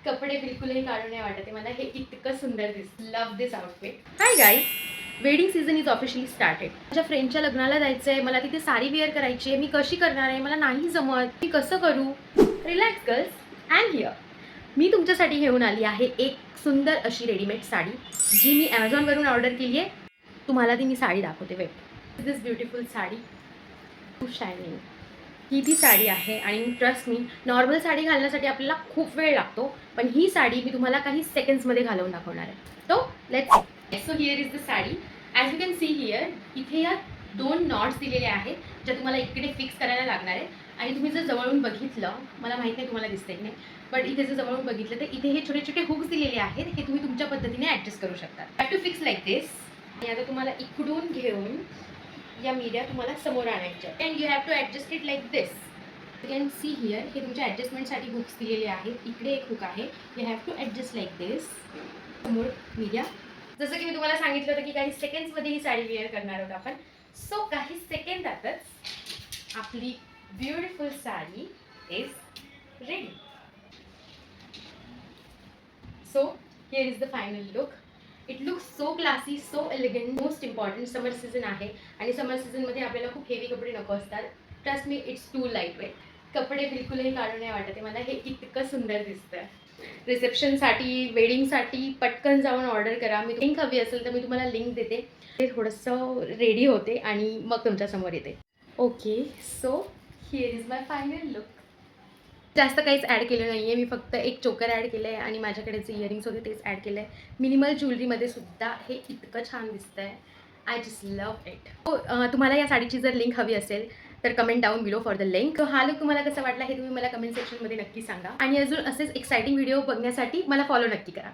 कपडे बिलकुलही काढू नाही वाटत आहे मला. हे इतकं सुंदर दिसतं. Love this outfit. Hi guys, wedding season is officially started. माझ्या फ्रेंडच्या लग्नाला जायचं आहे, मला तिथे साडी वेअर करायची आहे. मी कशी करणार आहे, मला नाही जमत, मी कसं करू. Relax girls, I am here. मी तुमच्यासाठी घेऊन आली आहे एक सुंदर अशी रेडीमेड साडी, जी मी ॲमेझॉनवरून ऑर्डर केली आहे. तुम्हाला ती मी साडी दाखवते. वेट, दिस ब्युटिफुल साडी, खूप शायनिंग. ही ती साडी आहे आणि ट्रस्ट मी, नॉर्मल साडी घालण्यासाठी आपल्याला खूप वेळ लागतो, पण ही साडी मी तुम्हाला काही सेकंड्समध्ये घालवून दाखवणार आहे. तो let's so here is the sari. As you can see here, इथे या 2 नॉट्स दिलेले आहेत, ज्या तुम्हाला इकडे फिक्स करायला लागणार आहे. आणि तुम्ही जर जवळून बघितलं, मला माहीत नाही तुम्हाला दिसतंय की नाही, बट इथे जर जवळून बघितलं तर इथे हे छोटे छोटे हुक्स दिलेले आहेत. हे तुम्ही तुमच्या पद्धतीने ॲडजस्ट करू शकता. हॅव टू फिक्स लाईक दिस. आणि आता तुम्हाला इकडून घेऊन या मीडिया तुम्हाला समोर आणायच्या, and you have to adjust it like this. You can see here, हे तुमच्या ॲडजस्टमेंटसाठी हुक्स दिलेले आहेत. इकडे एक हुक आहे, you have to adjust like this. समोर मीडिया. जसं की मी तुम्हाला सांगितलं होतं की काही सेकंड्समध्ये ही साडी वेअर करणार आहोत आपण. सो काही सेकंदातच आपली beautiful sari is ready. So here is the final look. It looks so classy, so elegant. Most important summer season आहे आणि समर सीझनमध्ये आपल्याला खूप हेवी कपडे नको असतात. Trust me, it's too light weight. कपडे बिलकुलही काढू नाही वाटत आहे मला. हे इतकं सुंदर दिसतं. रिसेप्शनसाठी, वेडिंगसाठी पटकन जाऊन ऑर्डर करा. मी लिंक हवी असेल तर मी तुम्हाला लिंक देते. ते थोडंसं रेडी होते आणि मग तुमच्यासमोर येते. Okay, so here is my final look. जास्त काहीच ॲड केलं नाही आहे. मी फक्त एक चोकर ॲड केलं आहे आणि माझ्याकडे जे इयरिंग्स होते तेच ॲड केलं आहे. मिनिमल ज्वेलरीमध्ये सुद्धा हे इतकं छान दिसतं आहे. I just love it. तुम्हाला या साडीची जर लिंक हवी असेल तर comment down below for the link. हा लुक तुम्हाला कसा वाटला हे तुम्ही मला कमेंट सेक्शनमध्ये नक्की सांगा. आणि अजून असेच एक्साइटिंग व्हिडिओ बघण्यासाठी मला फॉलो नक्की करा.